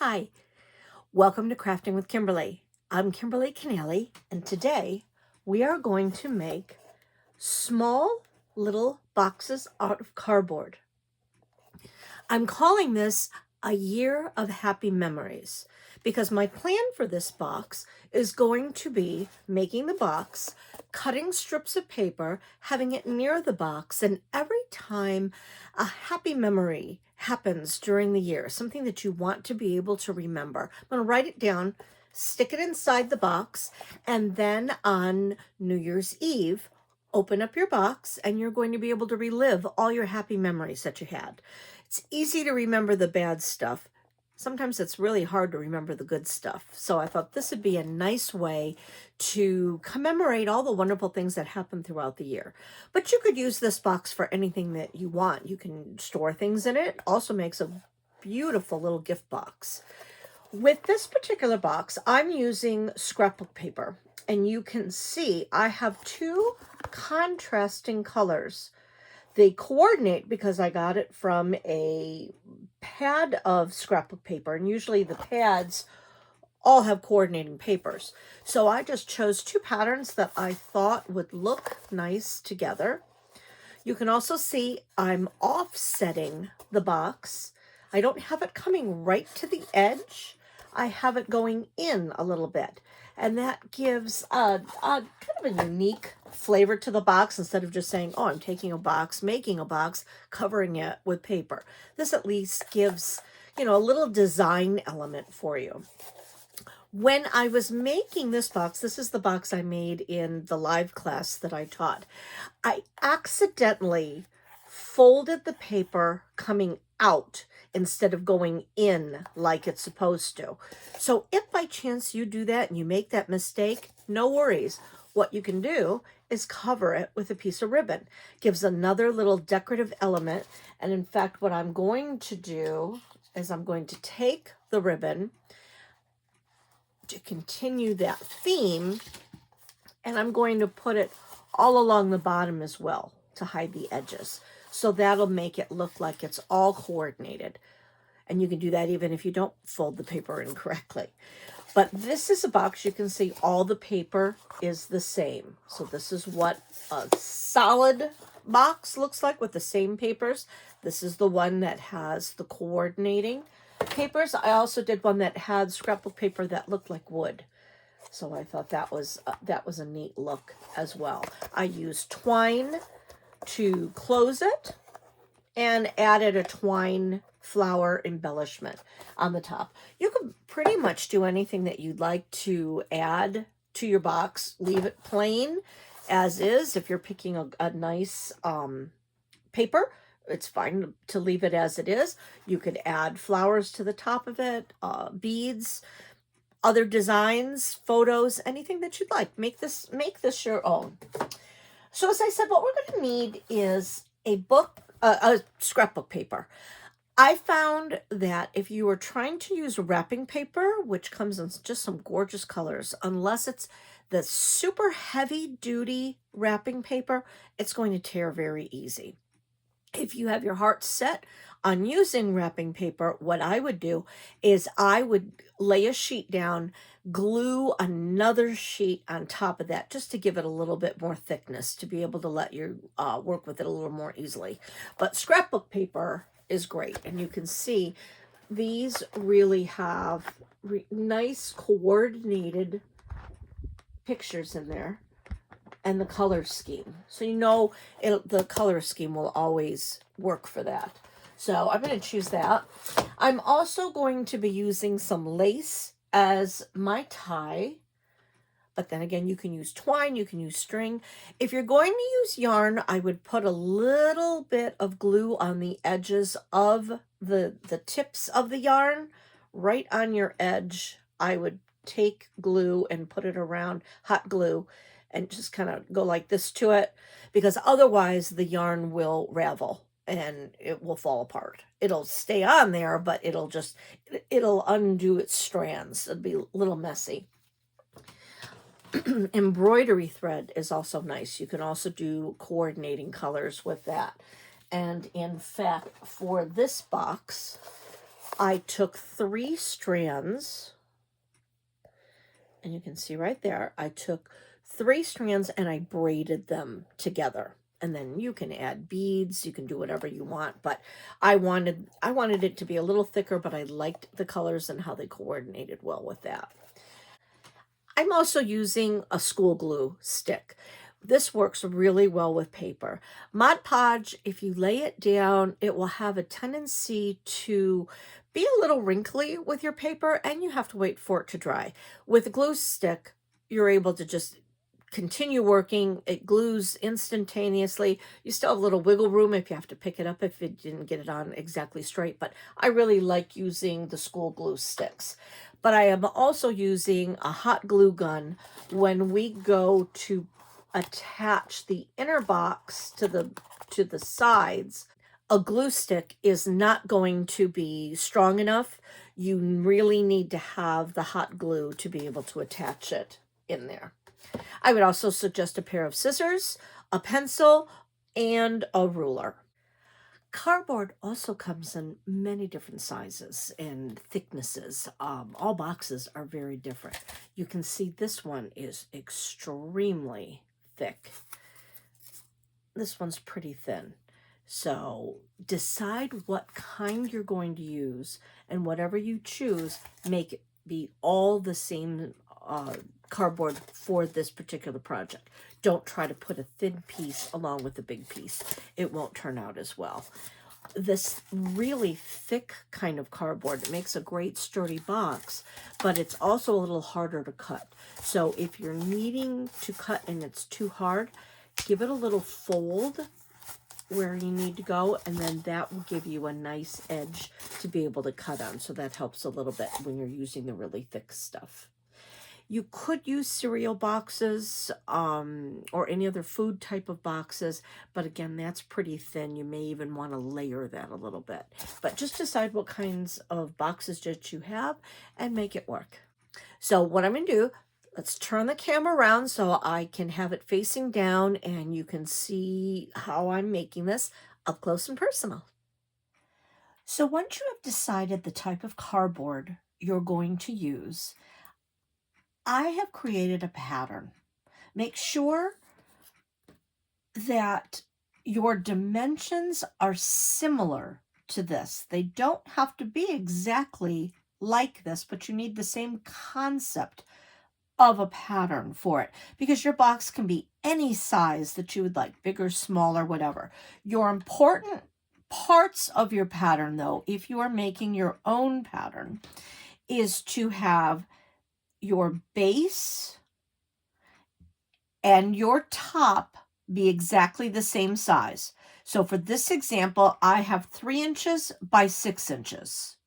Hi, welcome to Crafting with Kimberly. I'm Kimberly Canelli, and today we are going to make small little boxes out of cardboard. I'm calling this a year of happy memories because my plan for this box is going to be making the box, cutting strips of paper, having it near the box, and every time a happy memory happens during the year, something that you want to be able to remember, I'm going to write it down, stick it inside the box, and then on New Year's Eve, open up your box and you're going to be able to relive all your happy memories that you had. It's easy to remember the bad stuff. Sometimes it's really hard to remember the good stuff. So I thought this would be a nice way to commemorate all the wonderful things that happen throughout the year. But you could use this box for anything that you want. You can store things in it. It also makes a beautiful little gift box. With this particular box, I'm using scrapbook paper. And you can see I have two contrasting colors. They coordinate because I got it from a pad of scrapbook paper, and usually the pads all have coordinating papers. So I just chose two patterns that I thought would look nice together. You can also see I'm offsetting the box. I don't have it coming right to the edge. I have it going in a little bit. And that gives a kind of a unique flavor to the box instead of just saying, oh, I'm taking a box, making a box, covering it with paper. This at least gives, a little design element for you. When I was making this box, this is the box I made in the live class that I taught. I accidentally folded the paper coming out instead of going in like it's supposed to. So if by chance you do that and you make that mistake, no worries. What you can do is cover it with a piece of ribbon. Gives another little decorative element. And in fact, what I'm going to do is I'm going to take the ribbon to continue that theme, and I'm going to put it all along the bottom as well to hide the edges. So that'll make it look like it's all coordinated. And you can do that even if you don't fold the paper in correctly. But this is a box, you can see all the paper is the same. So this is what a solid box looks like with the same papers. This is the one that has the coordinating papers. I also did one that had scrapbook paper that looked like wood. So I thought that was a neat look as well. I used twine to close it and added a twine flower embellishment on the top. You can pretty much do anything that you'd like to add to your box. Leave it plain as is. If you're picking a nice paper, it's fine to leave it as it is. You could add flowers to the top of it, beads, other designs, photos, anything that you'd like. Make this your own. So as I said, what we're going to need is a scrapbook paper. I found that if you are trying to use wrapping paper, which comes in just some gorgeous colors, unless it's the super heavy duty wrapping paper, it's going to tear very easy. If you have your heart set on using wrapping paper, what I would do is I would lay a sheet down, glue another sheet on top of that just to give it a little bit more thickness to be able to let you work with it a little more easily. But scrapbook paper is great, and you can see these really have nice coordinated pictures in there. And the color scheme. So the color scheme will always work for that. So I'm going to choose that. I'm also going to be using some lace as my tie. But then again, you can use twine, you can use string. If you're going to use yarn, I would put a little bit of glue on the edges of the tips of the yarn. Right on your edge, I would take glue and put it around, hot glue, and just kind of go like this to it, because otherwise the yarn will ravel and it will fall apart. It'll stay on there, but it'll undo its strands. It'll be a little messy. Embroidery thread is also nice. You can also do coordinating colors with that. And in fact, for this box, I took 3 strands, and you can see right there, I took 3 strands and I braided them together. And then you can add beads, you can do whatever you want, but I wanted it to be a little thicker, but I liked the colors and how they coordinated well with that. I'm also using a school glue stick. This works really well with paper. Mod Podge, if you lay it down, it will have a tendency to be a little wrinkly with your paper, and you have to wait for it to dry. With a glue stick, you're able to just continue working. It glues instantaneously. You still have a little wiggle room if you have to pick it up if you didn't get it on exactly straight, but I really like using the school glue sticks. But I am also using a hot glue gun when we go to attach the inner box to the sides. A glue stick is not going to be strong enough. You really need to have the hot glue to be able to attach it in there. I would also suggest a pair of scissors, a pencil, and a ruler. Cardboard also comes in many different sizes and thicknesses. All boxes are very different. You can see this one is extremely thick. This one's pretty thin. So decide what kind you're going to use, and whatever you choose, make it be all the same cardboard for this particular project. Don't try to put a thin piece along with a big piece. It won't turn out as well. This really thick kind of cardboard, it makes a great sturdy box, but it's also a little harder to cut. So if you're needing to cut and it's too hard, give it a little fold where you need to go, and then that will give you a nice edge to be able to cut on. So that helps a little bit when you're using the really thick stuff. You could use cereal boxes or any other food type of boxes, but again, that's pretty thin. You may even want to layer that a little bit. But just decide what kinds of boxes that you have and make it work. So what I'm going to do, let's turn the camera around so I can have it facing down and you can see how I'm making this up close and personal. So once you have decided the type of cardboard you're going to use, I have created a pattern. Make sure that your dimensions are similar to this. They don't have to be exactly like this, but you need the same concept of a pattern for it, because your box can be any size that you would like, bigger, smaller, whatever. Your important parts of your pattern, though, if you are making your own pattern, is to have your base and your top be exactly the same size. So for this example, I have 3 inches by 6 inches.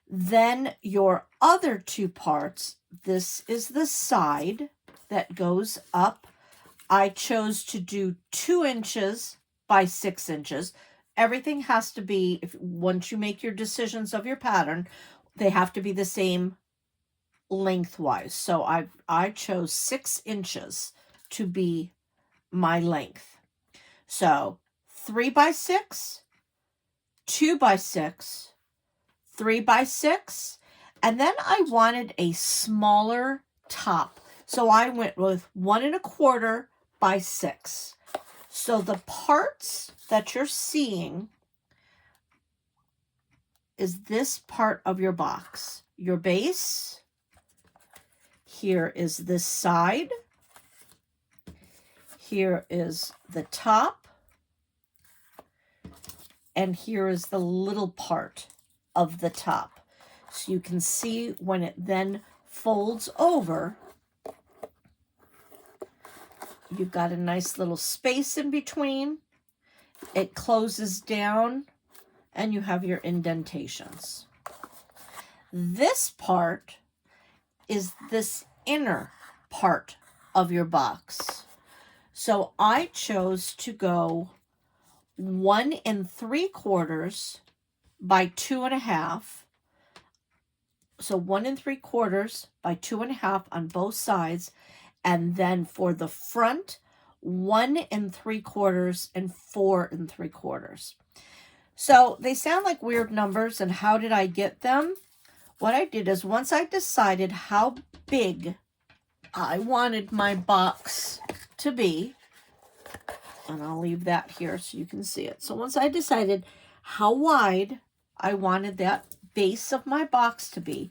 Then your other 2 parts, this is the side that goes up. I chose to do 2 inches by 6 inches. Everything has to be, once you make your decisions of your pattern, they have to be the same lengthwise. So I chose 6 inches to be my length. So 3 by 6, 2 by 6, 3 by 6, and then I wanted a smaller top. So I went with 1 1/4 by 6. So the parts that you're seeing is this part of your box. Your base. Here is this side. Here is the top. And here is the little part of the top. So you can see when it then folds over, you've got a nice little space in between. It closes down and you have your indentations. This part is this inner part of your box. So I chose to go 1 3/4 by 2 1/2. So 1 3/4 by 2 1/2 on both sides. And then for the front, 1 3/4 and 4 3/4. So they sound like weird numbers, and how did I get them? What I did is once I decided how big I wanted my box to be, and I'll leave that here so you can see it. So once I decided how wide I wanted that base of my box to be,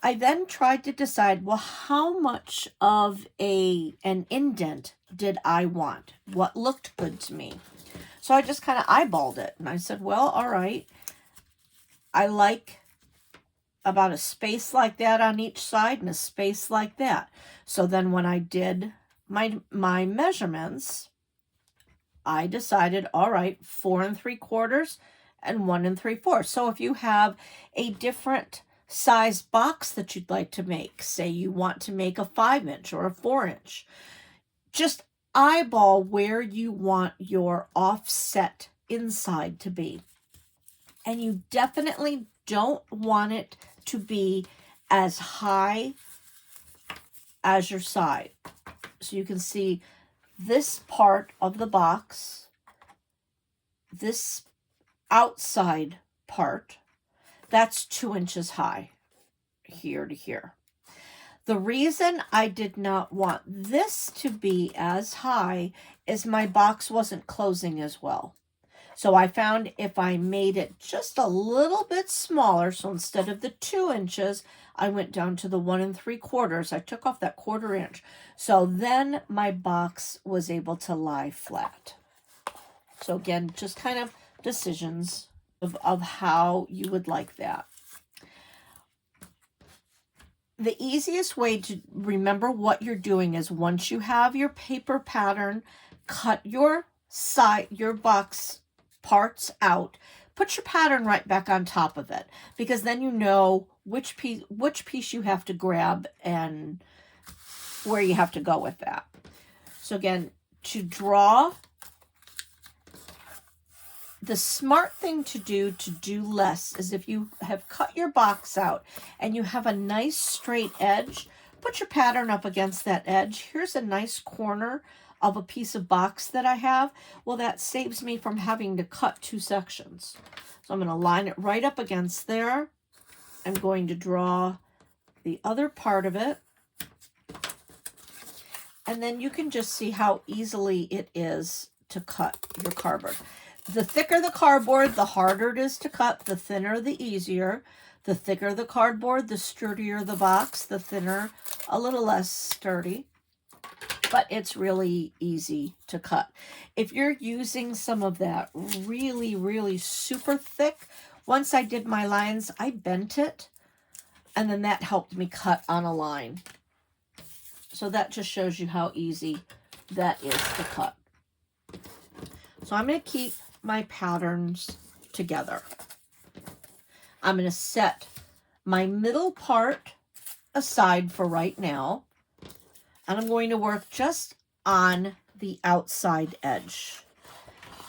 I then tried to decide, well, how much of an indent did I want? What looked good to me? So I just kind of eyeballed it, and I said, well, all right, I like about a space like that on each side and a space like that. So then when I did my measurements, I decided, all right, 4 3/4 and 1 3/4. So if you have a different size box that you'd like to make, say you want to make a 5-inch or a 4-inch, just eyeball where you want your offset inside to be. And you definitely don't want it to be as high as your side. So you can see this part of the box, this outside part, that's 2 inches high, here to here. The reason I did not want this to be as high is my box wasn't closing as well. So I found if I made it just a little bit smaller, so instead of the 2 inches, I went down to the 1 3/4. I took off that 1/4 inch. So then my box was able to lie flat. So again, just kind of decisions of how you would like that. The easiest way to remember what you're doing is once you have your paper pattern, cut your box parts out, put your pattern right back on top of it, because then you know which piece you have to grab and where you have to go with that. So again, to draw, the smart thing to do less is if you have cut your box out and you have a nice straight edge, put your pattern up against that edge. Here's a nice corner of a piece of box that I have. Well, that saves me from having to cut 2 sections. So I'm going to line it right up against there. I'm going to draw the other part of it. And then you can just see how easily it is to cut your cardboard. The thicker the cardboard, the harder it is to cut. The thinner, the easier. The thicker the cardboard, the sturdier the box. The thinner, a little less sturdy. But it's really easy to cut. If you're using some of that really, really super thick, once I did my lines, I bent it, and then that helped me cut on a line. So that just shows you how easy that is to cut. So I'm going to keep my patterns together. I'm going to set my middle part aside for right now. And I'm going to work just on the outside edge.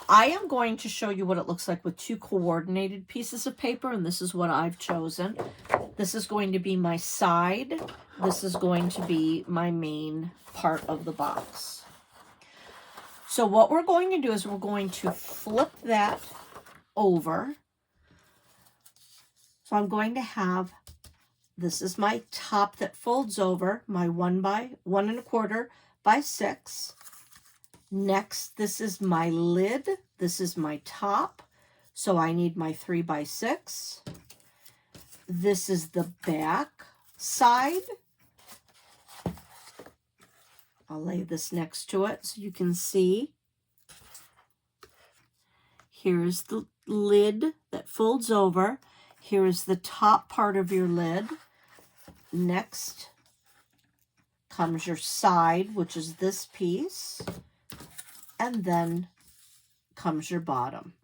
I am going to show you what it looks like with 2 coordinated pieces of paper, and this is what I've chosen. This is going to be my side. This is going to be my main part of the box. So what we're going to do is we're going to flip that over. So I'm going to have, this is my top that folds over, my 1 1/4 by 6. Next, this is my lid. This is my top. So I need my 3 by 6. This is the back side. I'll lay this next to it so you can see. Here's the lid that folds over. Here is the top part of your lid. Next comes your side, which is this piece. And then comes your bottom.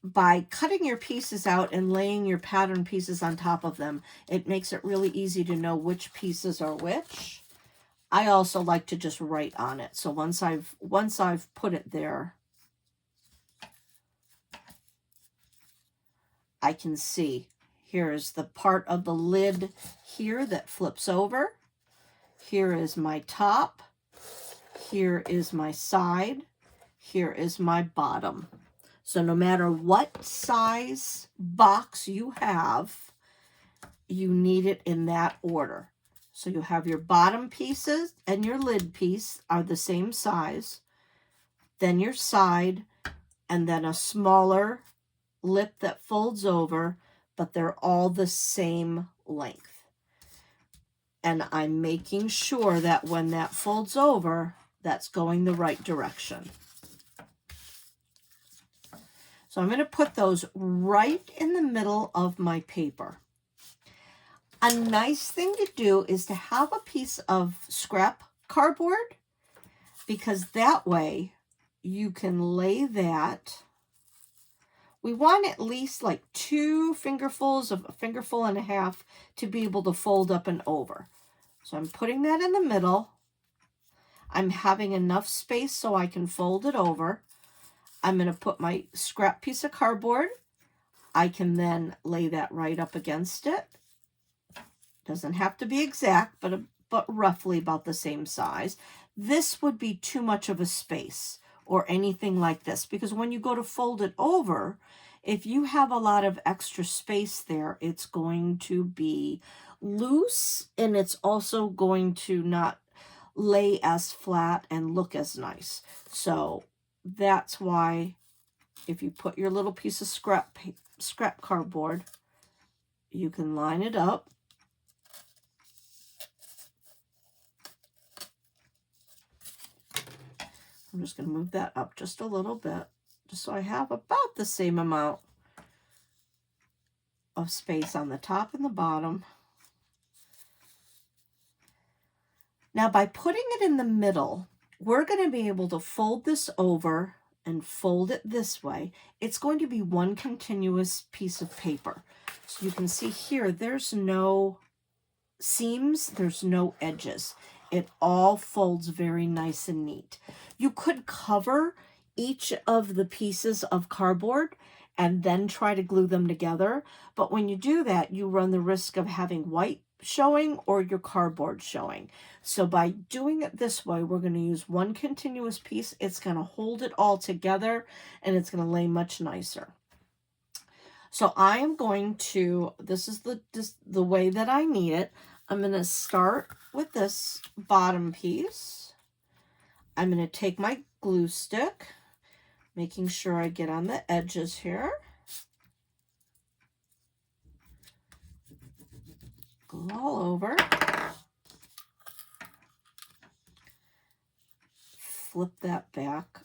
By cutting your pieces out and laying your pattern pieces on top of them, it makes it really easy to know which pieces are which. I also like to just write on it. So once I've put it there, I can see here is the part of the lid here that flips over. Here is my top. Here is my side. Here is my bottom. So no matter what size box you have, you need it in that order. So you have your bottom pieces and your lid piece are the same size, then your side, and then a smaller lip that folds over, but they're all the same length. And I'm making sure that when that folds over, that's going the right direction. So I'm going to put those right in the middle of my paper. A nice thing to do is to have a piece of scrap cardboard, because that way you can lay that. We want at least like 2 fingerfuls of a fingerful and a half to be able to fold up and over. So I'm putting that in the middle. I'm having enough space so I can fold it over. I'm going to put my scrap piece of cardboard. I can then lay that right up against it. Doesn't have to be exact, but roughly about the same size. This would be too much of a space or anything like this, because when you go to fold it over, if you have a lot of extra space there, it's going to be loose, and it's also going to not lay as flat and look as nice. So that's why if you put your little piece of scrap cardboard, you can line it up. I'm just going to move that up just a little bit, just so I have about the same amount of space on the top and the bottom. Now, by putting it in the middle, we're going to be able to fold this over and fold it this way. It's going to be one continuous piece of paper. So you can see here, there's no seams, there's no edges. It all folds very nice and neat. You could cover each of the pieces of cardboard and then try to glue them together. But when you do that, you run the risk of having white showing or your cardboard showing. So by doing it this way, we're going to use one continuous piece. It's going to hold it all together, and it's going to lay much nicer. So I am going to, this is the way that I need it. I'm going to start with this bottom piece. I'm going to take my glue stick, making sure I get on the edges here. Glue all over. Flip that back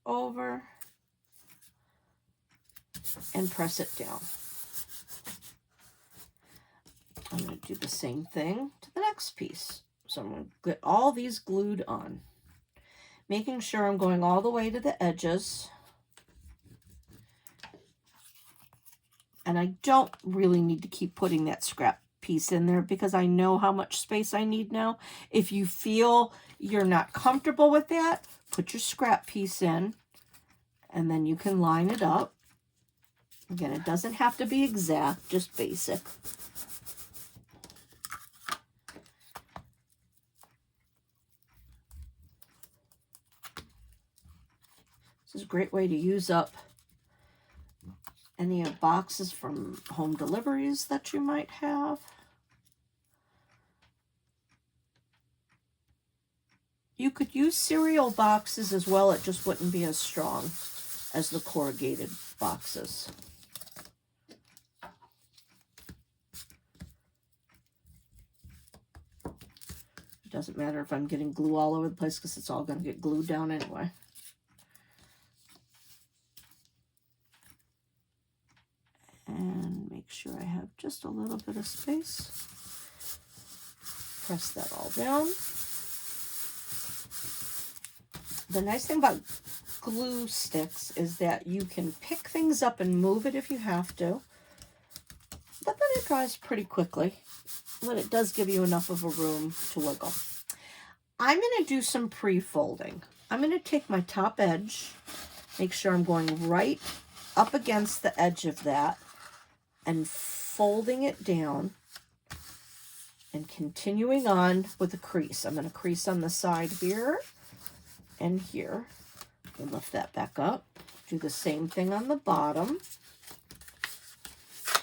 over and press it down. I'm going to do the same thing to the next piece. So I'm going to get all these glued on, making sure I'm going all the way to the edges. And I don't really need to keep putting that scrap piece in there because I know how much space I need now. If you feel you're not comfortable with that, put your scrap piece in, and then you can line it up. Again, it doesn't have to be exact, just basic. This is a great way to use up any of boxes from home deliveries that you might have. You could use cereal boxes as well. It just wouldn't be as strong as the corrugated boxes. It doesn't matter if I'm getting glue all over the place because it's all going to get glued down anyway. And make sure I have just a little bit of space. Press that all down. The nice thing about glue sticks is that you can pick things up and move it if you have to, but then it dries pretty quickly, but it does give you enough of a room to wiggle. I'm going to do some pre-folding. I'm going to take my top edge, make sure I'm going right up against the edge of that, and folding it down and continuing on with a crease. I'm going to crease on the side here and here. And lift that back up. Do the same thing on the bottom,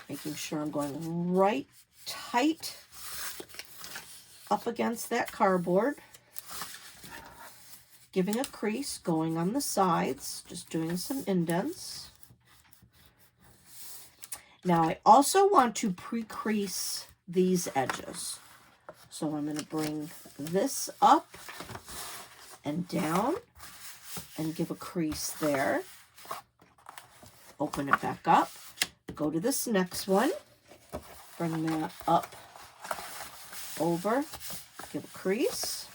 making sure I'm going right tight up against that cardboard, giving a crease, going on the sides, just doing some indents. Now I also want to pre-crease these edges. So I'm going to bring this up and down and give a crease there. Open it back up. Go to this next one. Bring that up, over, give a crease.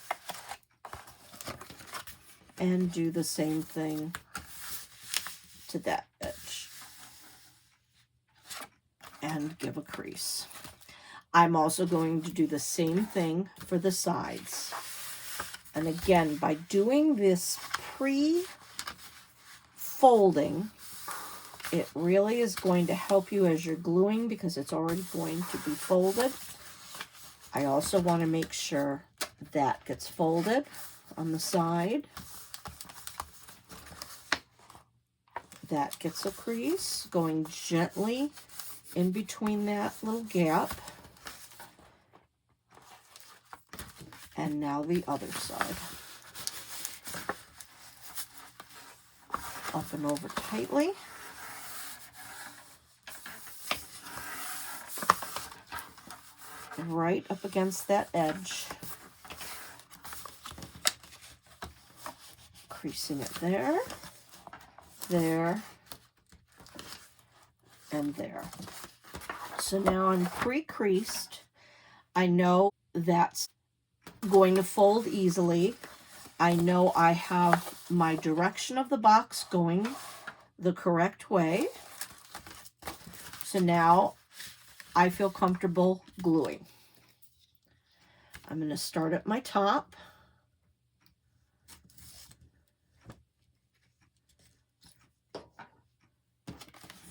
And do the same thing to that edge. And give a crease. I'm also going to do the same thing for the sides. And again, by doing this pre-folding, it really is going to help you as you're gluing because it's already going to be folded. I also want to make sure that gets folded on the side. That gets a crease, going gently in between that little gap. And now the other side. Up and over tightly. Right up against that edge. Creasing it there, there, and there. So now I'm pre-creased. I know that's going to fold easily. I know I have my direction of the box going the correct way. So now I feel comfortable gluing. I'm going to start at my top.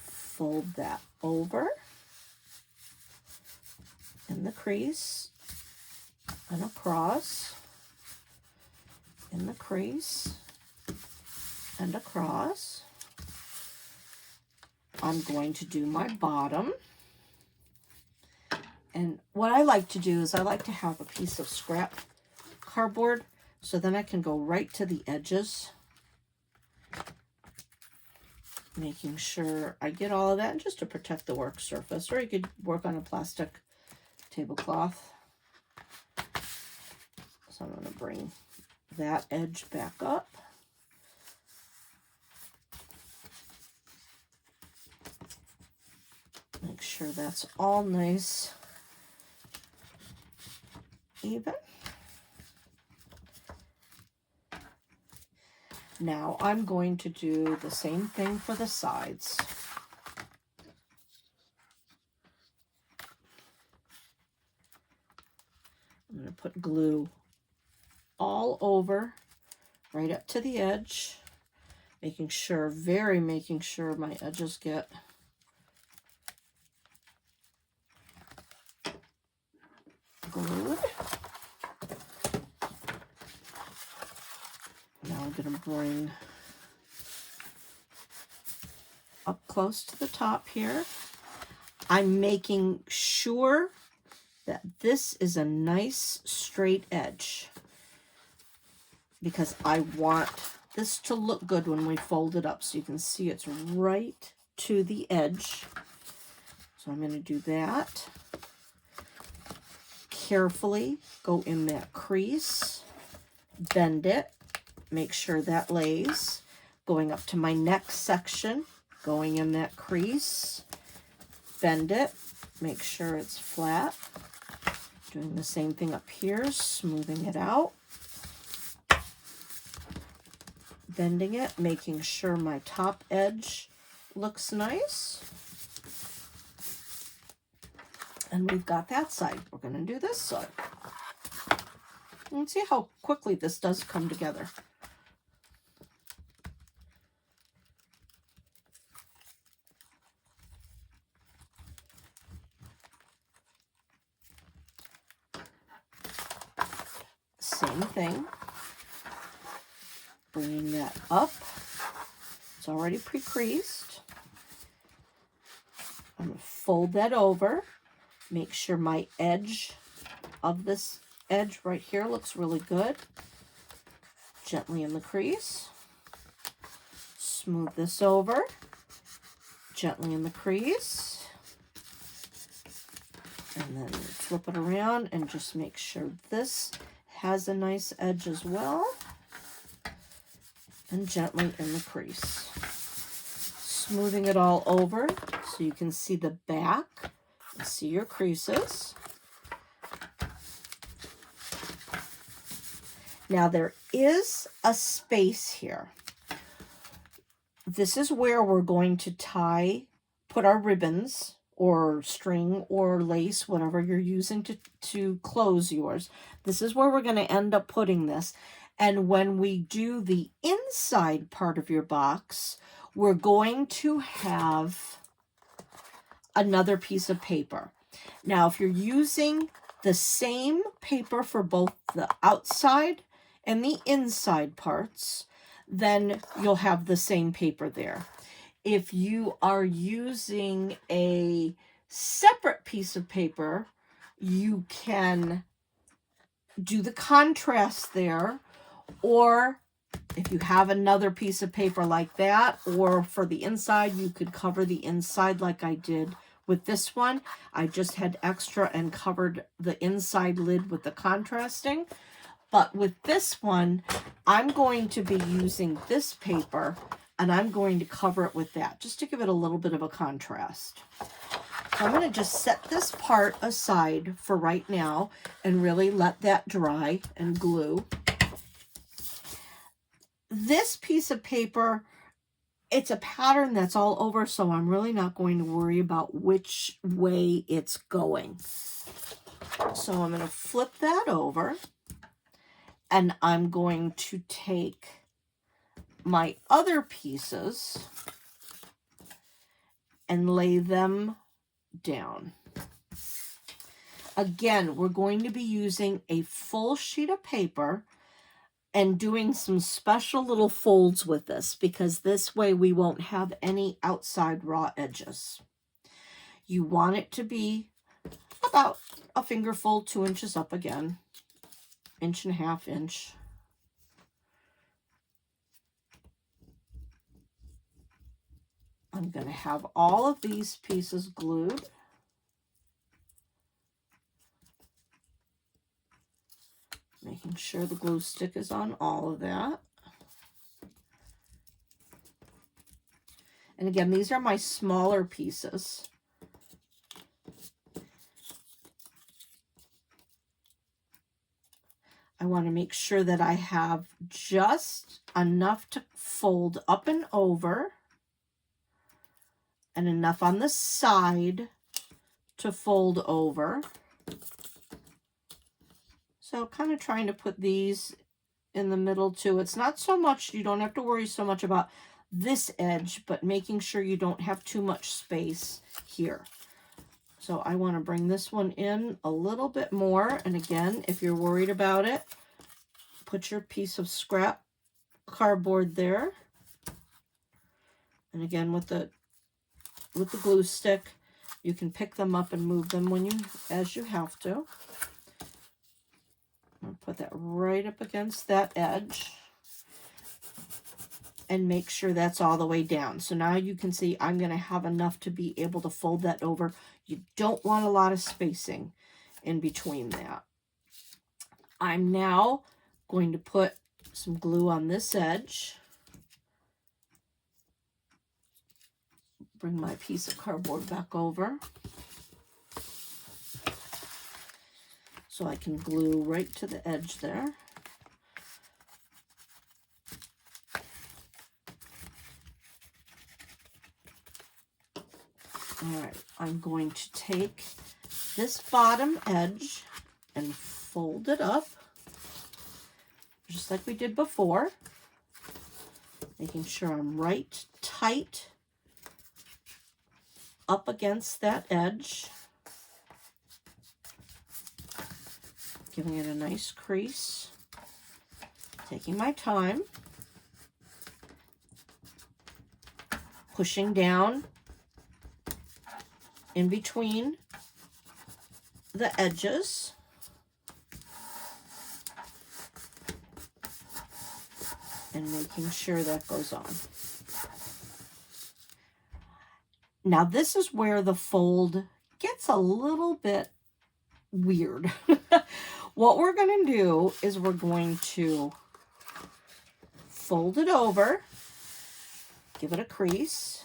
Fold that over in the crease and across, in the crease and across. I'm going to do my bottom. And what I like to do is I like to have a piece of scrap cardboard so then I can go right to the edges, making sure I get all of that just to protect the work surface. Or you could work on a plastic tablecloth. So I'm going to bring that edge back up. Make sure that's all nice, even. Now I'm going to do the same thing for the sides. I'm going to put glue all over, right up to the edge, making sure my edges get glued. Now I'm going to bring up close to the top here. I'm making sure that this is a nice straight edge because I want this to look good when we fold it up, so you can see it's right to the edge. So I'm going to do that. Carefully go in that crease, bend it, make sure that lays. Going up to my next section, going in that crease, bend it, make sure it's flat. Doing the same thing up here, smoothing it out. Bending it, making sure my top edge looks nice. And we've got that side. We're going to do this side. And see how quickly this does come together. Same thing. Bringing that up It's already pre-creased. I'm going to fold that over. Make sure my edge of this edge right here looks really good. Gently in the crease. Smooth this over. Gently in the crease. And then flip it around and just make sure this has a nice edge as well. And gently in the crease. Smoothing it all over so you can see the back and see your creases. Now there is a space here. This is where we're going to put our ribbons or string or lace, whatever you're using to close yours. This is where we're going to end up putting this. And when we do the inside part of your box, we're going to have another piece of paper. Now, if you're using the same paper for both the outside and the inside parts, then you'll have the same paper there. If you are using a separate piece of paper, you can do the contrast there, or if you have another piece of paper like that, or for the inside, you could cover the inside like I did with this one. I just had extra and covered the inside lid with the contrasting. But with this one, I'm going to be using this paper and I'm going to cover it with that just to give it a little bit of a contrast. So I'm going to just set this part aside for right now and really let that dry and glue. This piece of paper, it's a pattern that's all over, so I'm really not going to worry about which way it's going. So I'm going to flip that over. And I'm going to take my other pieces and lay them down. Again, we're going to be using a full sheet of paper and doing some special little folds with this, because this way we won't have any outside raw edges. You want it to be about a fingerful, 2 inches up again. 1.5 inches. I'm going to have all of these pieces glued. Making sure the glue stick is on all of that. And again, these are my smaller pieces. I want to make sure that I have just enough to fold up and over and enough on the side to fold over. So kind of trying to put these in the middle too. It's not so much, you don't have to worry so much about this edge, but making sure you don't have too much space here. So I want to bring this one in a little bit more. And again, if you're worried about it, put your piece of scrap cardboard there. And again, with the glue stick, you can pick them up and move them as you have to. I'll put that right up against that edge and make sure that's all the way down. So now you can see I'm going to have enough to be able to fold that over. You don't want a lot of spacing in between that. I'm now going to put some glue on this edge. Bring my piece of cardboard back over so I can glue right to the edge there. All right, I'm going to take this bottom edge and fold it up, just like we did before, making sure I'm right tight up against that edge, giving it a nice crease, taking my time. pushing down in between the edges. And making sure that goes on. Now this is where the fold gets a little bit weird. What we're going to do is we're going to fold it over, give it a crease,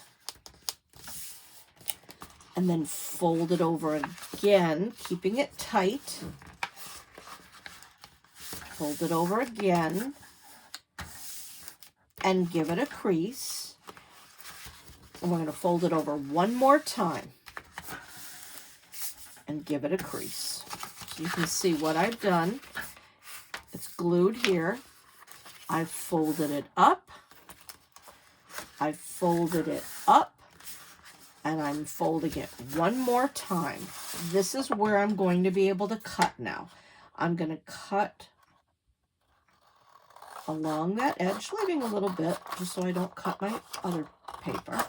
and then fold it over again, keeping it tight. Fold it over again and give it a crease. And we're going to fold it over one more time and give it a crease. So you can see what I've done. It's glued here. I've folded it up. I've folded it up. And I'm folding it one more time. This is where I'm going to be able to cut now. I'm going to cut along that edge, leaving a little bit just so I don't cut my other paper.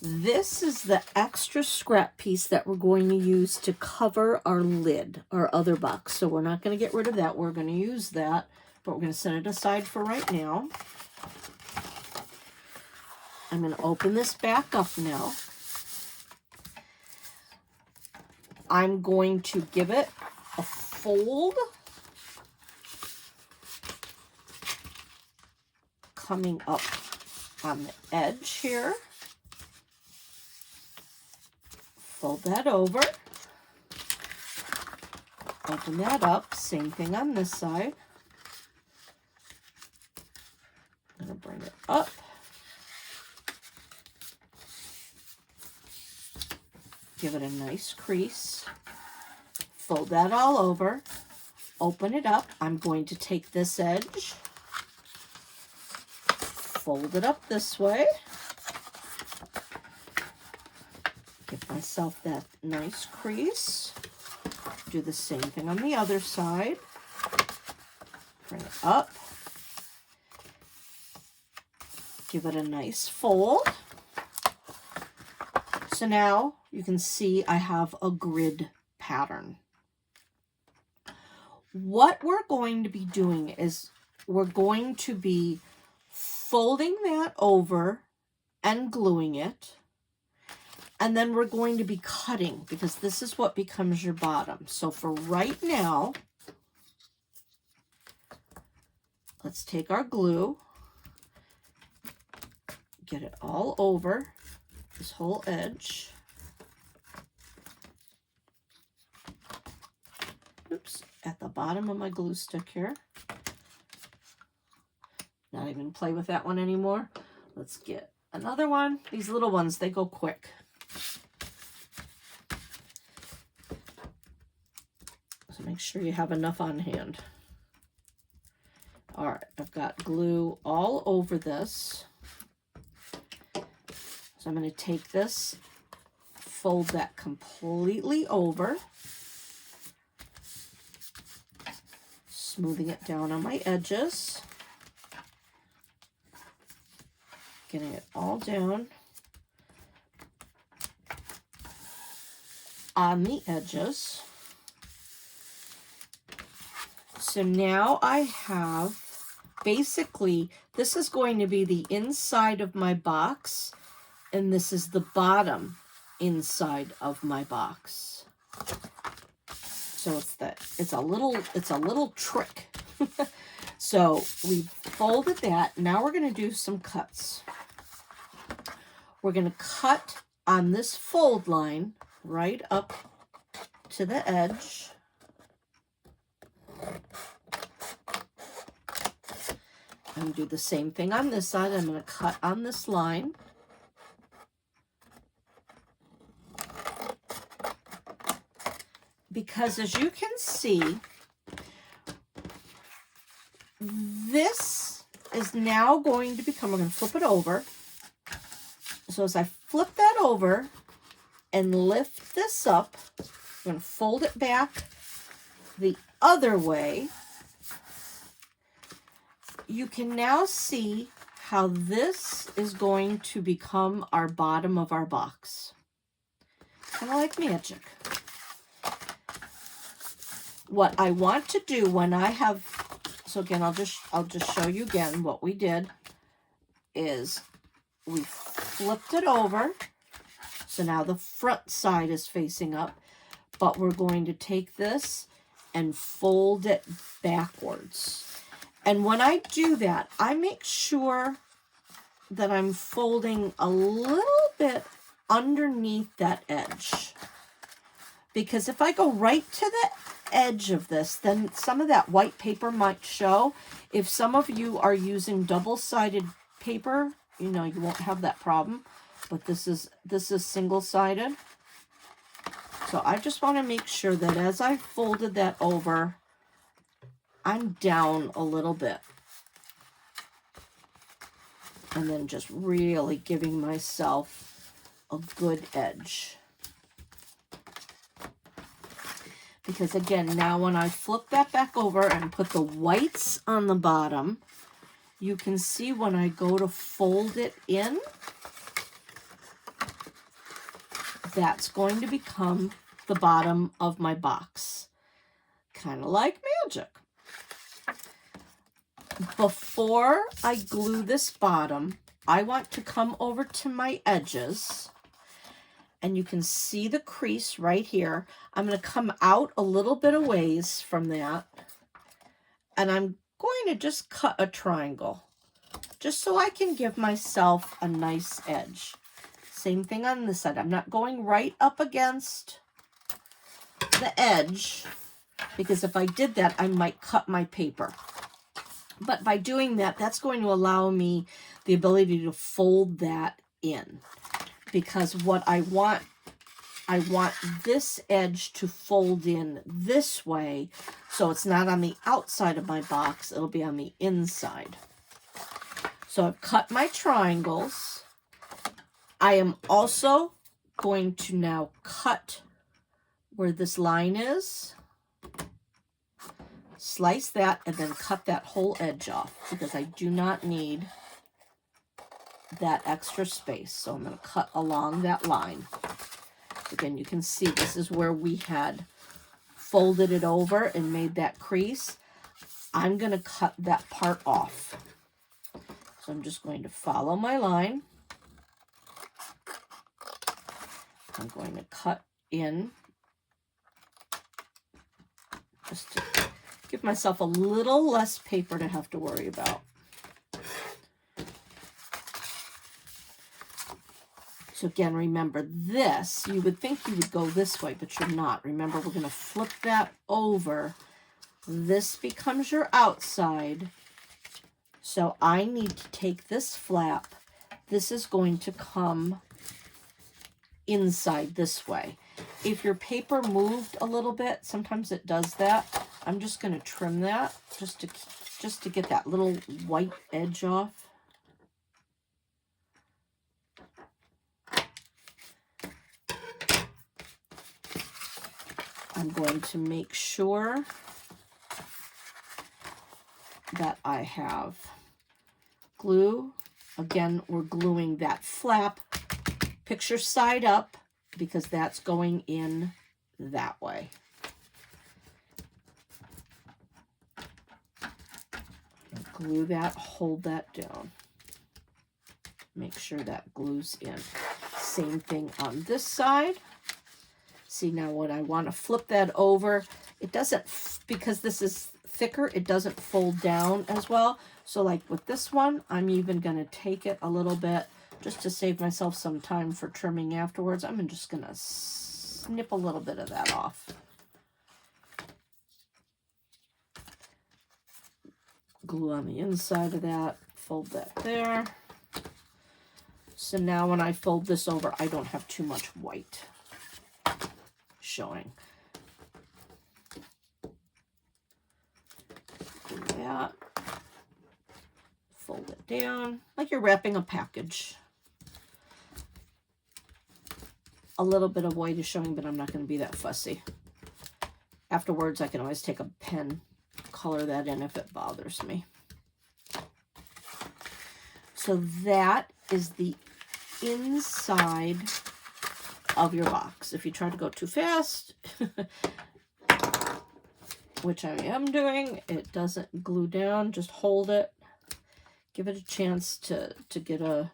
This is the extra scrap piece that we're going to use to cover our lid, our other box. So we're not going to get rid of that. We're going to use that, but we're going to set it aside for right now. I'm going to open this back up now. I'm going to give it a fold. Coming up on the edge here. Fold that over. Open that up. Same thing on this side. I'm going to bring it up. Give it a nice crease. Fold that all over. Open it up. I'm going to take this edge. Fold it up this way. Give myself that nice crease. Do the same thing on the other side. Bring it up. Give it a nice fold. So now you can see I have a grid pattern. What we're going to be doing is we're going to be folding that over and gluing it. And then we're going to be cutting because this is what becomes your bottom. So for right now, let's take our glue, get it all over this whole edge. Oops, at the bottom of my glue stick here. Not even play with that one anymore. Let's get another one. These little ones, they go quick. So make sure you have enough on hand. All right, I've got glue all over this. So I'm going to take this, fold that completely over, smoothing it down on my edges, getting it all down on the edges. So now I have, basically, this is going to be the inside of my box, and this is the bottom inside of my box. So it's a little trick. So we folded that. Now we're going to do some cuts. We're going to cut on this fold line right up to the edge. I'm going to do the same thing on this side. I'm going to cut on this line. Because as you can see, this is now going to become, we're going to flip it over. So as I flip that over and lift this up, I'm going to fold it back the other way. you can now see how this is going to become our bottom of our box. Kind of like magic. What I want to do when I have, so again, I'll just show you again what we did is we flipped it over. So now the front side is facing up, but we're going to take this and fold it backwards. And when I do that, I make sure that I'm folding a little bit underneath that edge. Because if I go right to the edge of this, then some of that white paper might show. If some of you are using double-sided paper, you know, you won't have that problem. But this is single-sided. So I just want to make sure that as I folded that over, I'm down a little bit. And then just really giving myself a good edge. Because again, now when I flip that back over and put the whites on the bottom, you can see when I go to fold it in, that's going to become the bottom of my box. Kind of like magic. Before I glue this bottom, I want to come over to my edges, and you can see the crease right here. I'm going to come out a little bit of ways from that, and I'm going to just cut a triangle, just so I can give myself a nice edge. Same thing on this side. I'm not going right up against the edge, because if I did that, I might cut my paper. But by doing that, that's going to allow me the ability to fold that in. Because what I want this edge to fold in this way, so it's not on the outside of my box, it'll be on the inside. So I've cut my triangles. I am also going to now cut where this line is, slice that, and then cut that whole edge off because I do not need that extra space. So I'm going to cut along that line. Again, you can see this is where we had folded it over and made that crease. I'm going to cut that part off. So I'm just going to follow my line. I'm going to cut in just to give myself a little less paper to have to worry about. So again, remember this, you would think you would go this way, but you're not. Remember, we're going to flip that over. This becomes your outside. So I need to take this flap. This is going to come inside this way. If your paper moved a little bit, sometimes it does that. I'm just going to trim that just to get that little white edge off. I'm going to make sure that I have glue. Again, we're gluing that flap. Picture side up because that's going in that way. Glue that, hold that down. Make sure that glues in. Same thing on this side. See, now when I want to flip that over, it doesn't, because this is thicker, it doesn't fold down as well. So like with this one, I'm even going to take it a little bit just to save myself some time for trimming afterwards. I'm just going to snip a little bit of that off. Glue on the inside of that, fold that there. So now when I fold this over, I don't have too much white showing. Do that. Fold it down like you're wrapping a package. A little bit of white is showing, but I'm not going to be that fussy. Afterwards, I can always take a pen, color that in if it bothers me. So that is the inside of your box. If you try to go too fast, which I am doing, it doesn't glue down. Just hold it. Give it a chance to get a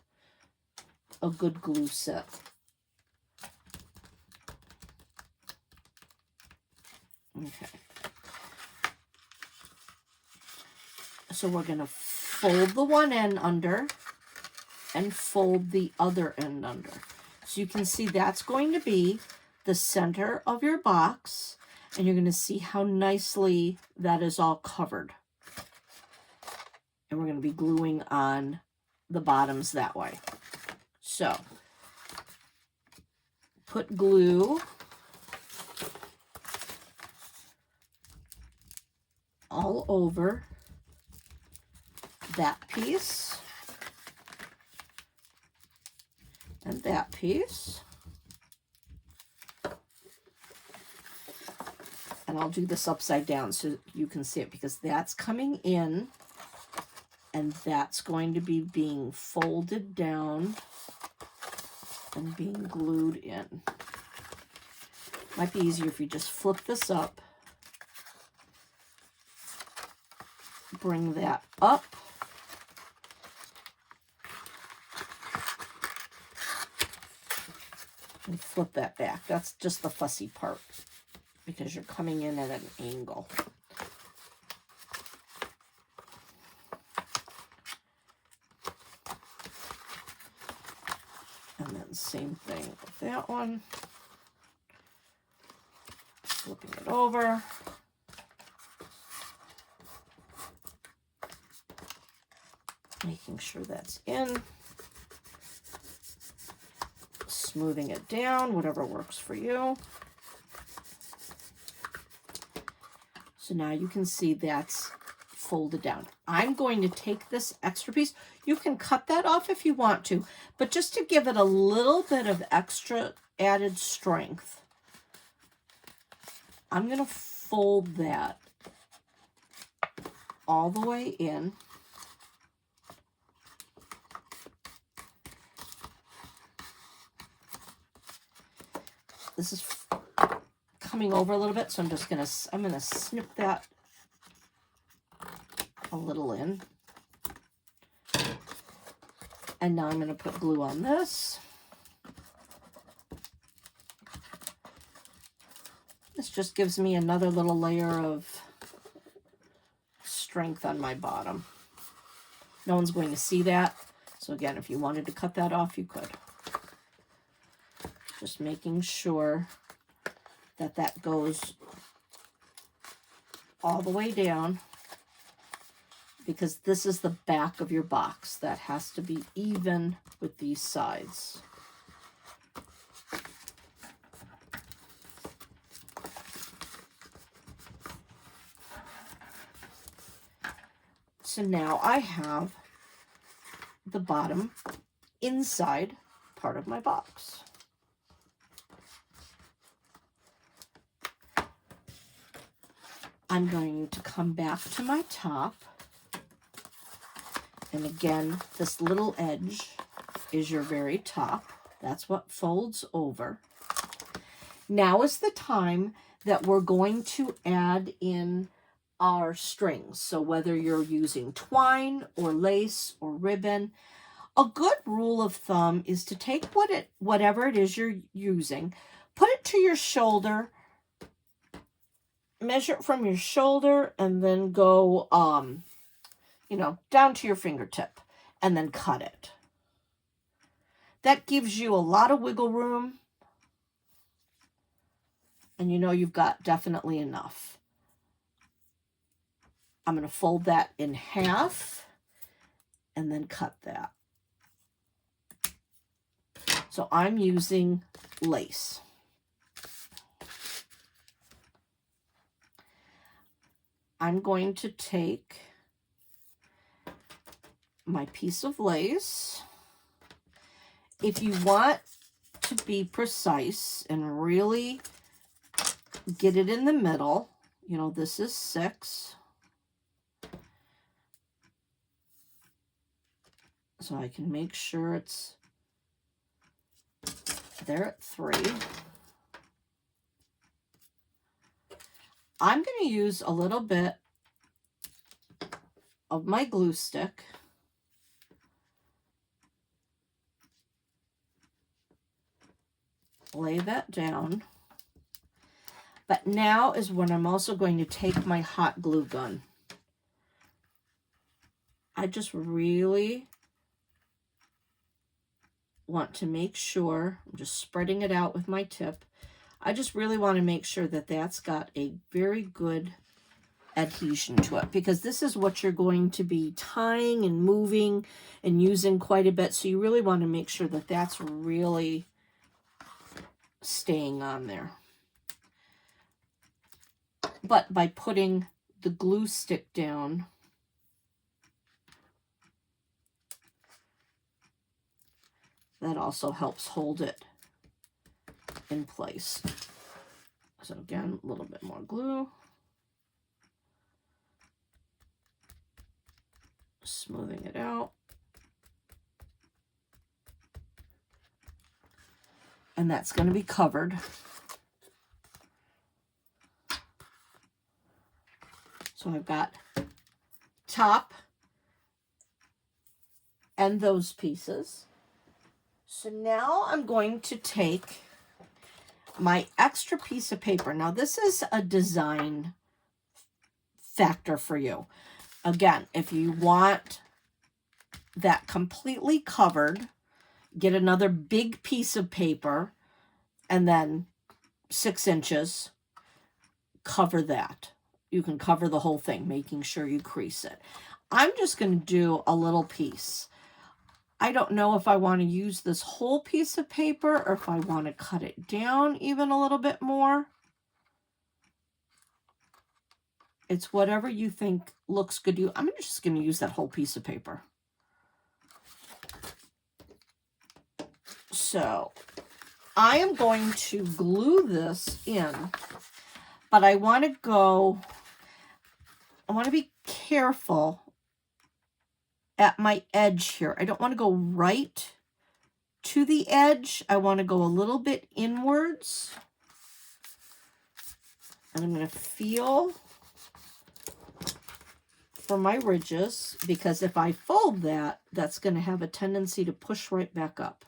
good glue set. Okay. So we're going to fold the one end under and fold the other end under. So you can see that's going to be the center of your box, and you're going to see how nicely that is all covered. And we're going to be gluing on the bottoms that way. So put glue all over that piece and that piece. And I'll do this upside down so you can see it, because that's coming in and that's going to be being folded down and being glued in. Might be easier if you just flip this up, bring that up, and flip that back. That's just the fussy part, because you're coming in at an angle. And then same thing with that one. Flipping it over. Making sure that's in. Smoothing it down, whatever works for you. So now you can see that's folded down. I'm going to take this extra piece. You can cut that off if you want to, but just to give it a little bit of extra added strength, I'm going to fold that all the way in. This is coming over a little bit, so I'm gonna snip that a little in. And now I'm gonna put glue on this. This just gives me another little layer of strength on my bottom. No one's going to see that. So again, if you wanted to cut that off, you could. Just making sure that that goes all the way down, because this is the back of your box. That has to be even with these sides. So now I have the bottom inside part of my box. I'm going to come back to my top, and again, this little edge is your very top. That's what folds over. Now is the time that we're going to add in our strings. So whether you're using twine or lace or ribbon, a good rule of thumb is to take whatever it is you're using, put it to your shoulder, measure it from your shoulder, and then go, down to your fingertip, and then cut it. That gives you a lot of wiggle room, and you've got definitely enough. I'm going to fold that in half and then cut that. So I'm using lace. I'm going to take my piece of lace. If you want to be precise and really get it in the middle, this is 6. so I can make sure it's there at 3. I'm going to use a little bit of my glue stick. Lay that down. But now is when I'm also going to take my hot glue gun. I just really want to make sure, I'm just spreading it out with my tip. I just really want to make sure that that's got a very good adhesion to it, because this is what you're going to be tying and moving and using quite a bit. So you really want to make sure that that's really staying on there. But by putting the glue stick down, that also helps hold it in place. So again, a little bit more glue. Smoothing it out. And that's going to be covered. So I've got top and those pieces. So now I'm going to take my extra piece of paper. Now this is a design factor for you. Again, if you want that completely covered, get another big piece of paper and then 6 inches, cover that. You can cover the whole thing, making sure you crease it. I'm just going to do a little piece. I don't know if I want to use this whole piece of paper or if I want to cut it down even a little bit more. It's whatever you think looks good to you. I'm just going to use that whole piece of paper. So I am going to glue this in, but I want to be careful at my edge here. I don't want to go right to the edge. I want to go a little bit inwards. And I'm going to feel for my ridges, because if I fold that, that's going to have a tendency to push right back up.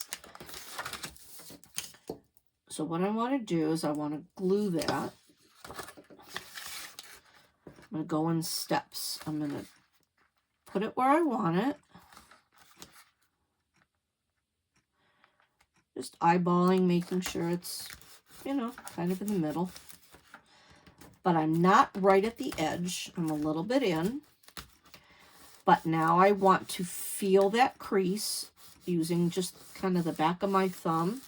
So what I want to do is I want to glue that. I'm going to go in steps. I'm going to put it where I want it. Just eyeballing, making sure it's, you know, kind of in the middle. But I'm not right at the edge. I'm a little bit in. But now I want to feel that crease using just kind of the back of my thumb.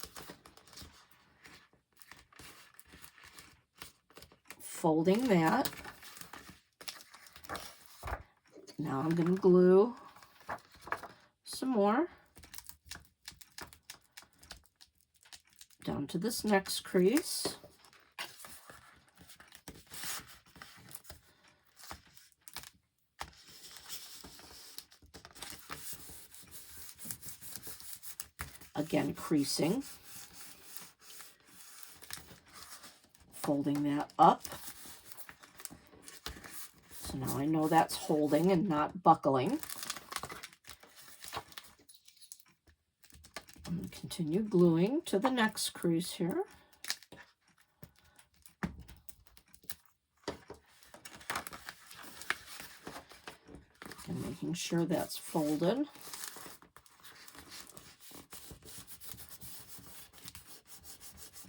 Folding that. Now I'm going to glue some more down to this next crease. Again, creasing. Folding that up. So now I know that's holding and not buckling. I'm going to continue gluing to the next crease here. And making sure that's folded.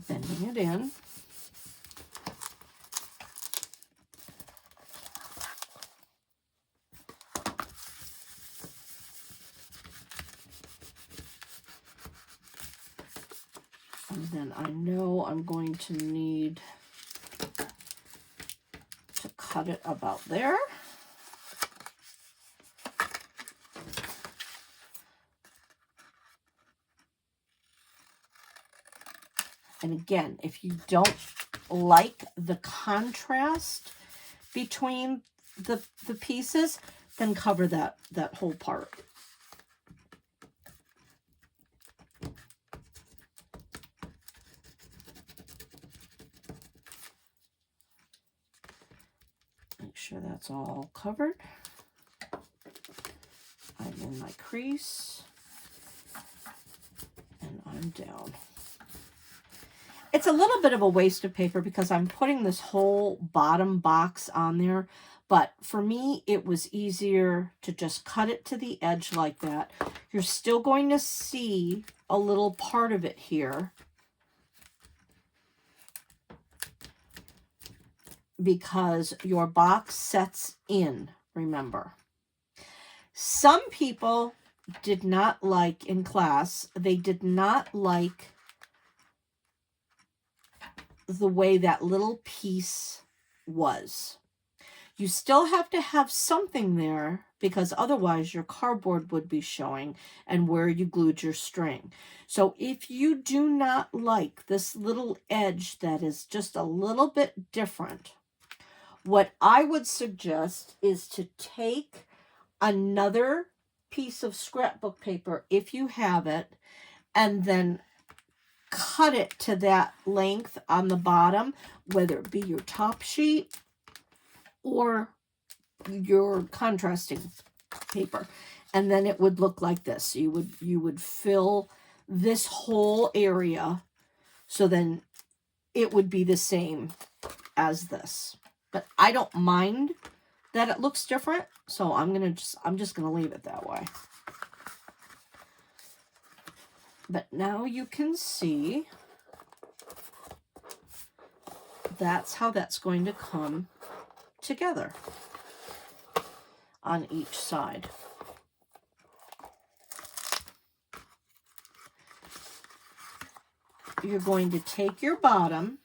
Bending it in. And then I know I'm going to need to cut it about there. And again, if you don't like the contrast between the pieces, then cover that whole part. that's all covered. I'm in my crease, and I'm down. It's a little bit of a waste of paper because I'm putting this whole bottom box on there, but for me, it was easier to just cut it to the edge like that. You're still going to see a little part of it here because your box sets in, remember. Some people did not like in class, they did not like the way that little piece was. You still have to have something there because otherwise your cardboard would be showing and where you glued your string. So if you do not like this little edge that is just a little bit different, what I would suggest is to take another piece of scrapbook paper, if you have it, and then cut it to that length on the bottom, whether it be your top sheet or your contrasting paper, and then it would look like this. You would fill this whole area, so then it would be the same as this. But I don't mind that it looks different, so I'm just gonna leave it that way. But now you can see that's how that's going to come together on each side. You're going to take your bottom,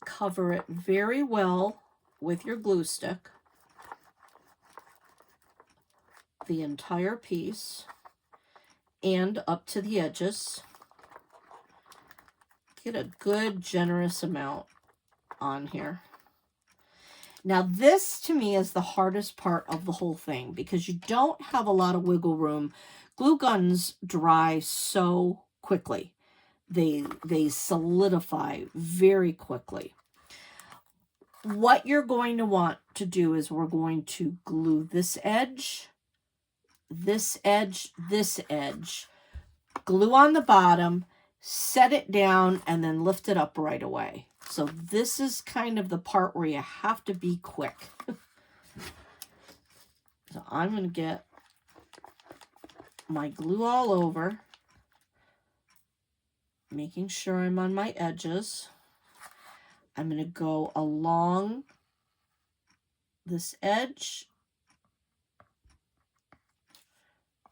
cover it very well with your glue stick, the entire piece, and up to the edges. Get a good generous amount on here. Now this to me is the hardest part of the whole thing because you don't have a lot of wiggle room. Glue guns dry so quickly. They solidify very quickly. What you're going to want to do is we're going to glue this edge, this edge, this edge, glue on the bottom, set it down, and then lift it up right away. So this is kind of the part where you have to be quick. So I'm going to get my glue all over, making sure I'm on my edges. I'm going to go along this edge,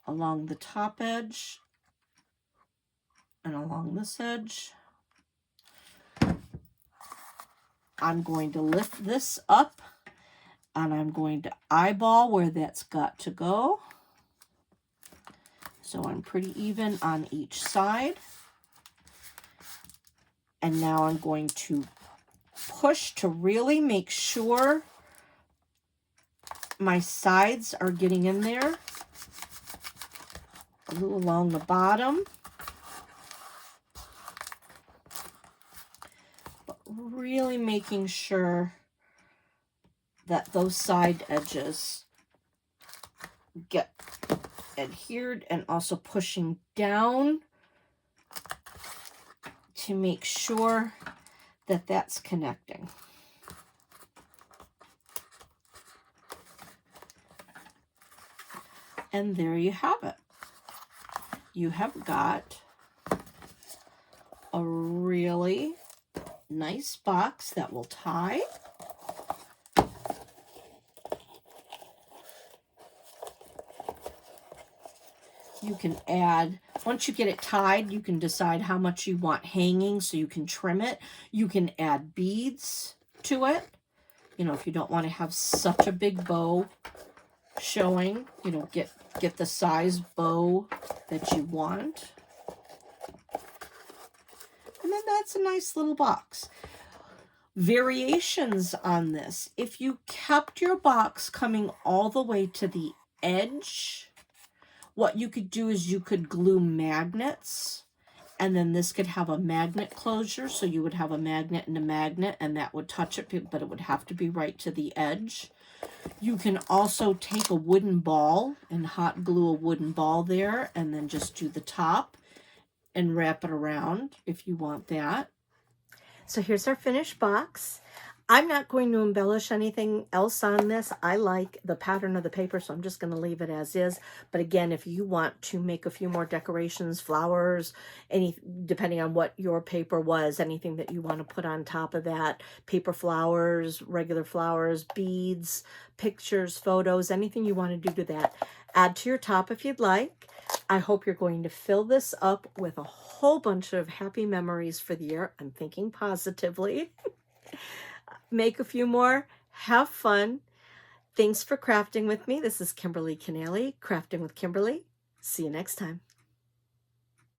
along the top edge, and along this edge. I'm going to lift this up, and I'm going to eyeball where that's got to go. So I'm pretty even on each side. And now I'm going to push to really make sure my sides are getting in there. Glue along the bottom. But really making sure that those side edges get adhered, and also pushing down to make sure that that's connecting. And there you have it. You have got a really nice box that will tie. You can add, once you get it tied, you can decide how much you want hanging so you can trim it. You can add beads to it. You know, if you don't want to have such a big bow showing, you know, get the size bow that you want. And then that's a nice little box. Variations on this. If you kept your box coming all the way to the edge, what you could do is you could glue magnets And then this could have a magnet closure, so you would have a magnet and a magnet, and that would touch it, but it would have to be right to the edge. You can also take a wooden ball and hot glue a wooden ball there, and then just do the top and wrap it around if you want that. So here's our finished box. I'm not going to embellish anything else on this. I like the pattern of the paper, so I'm just going to leave it as is. But again, if you want to make a few more decorations, flowers, depending on what your paper was, anything that you want to put on top of that, paper flowers, regular flowers, beads, pictures, photos, anything you want to do to that, add to your top if you'd like. I hope you're going to fill this up with a whole bunch of happy memories for the year. I'm thinking positively. Make a few more. Have fun. Thanks for crafting with me. This is Kimberly Canale, Crafting with Kimberly. See you next time.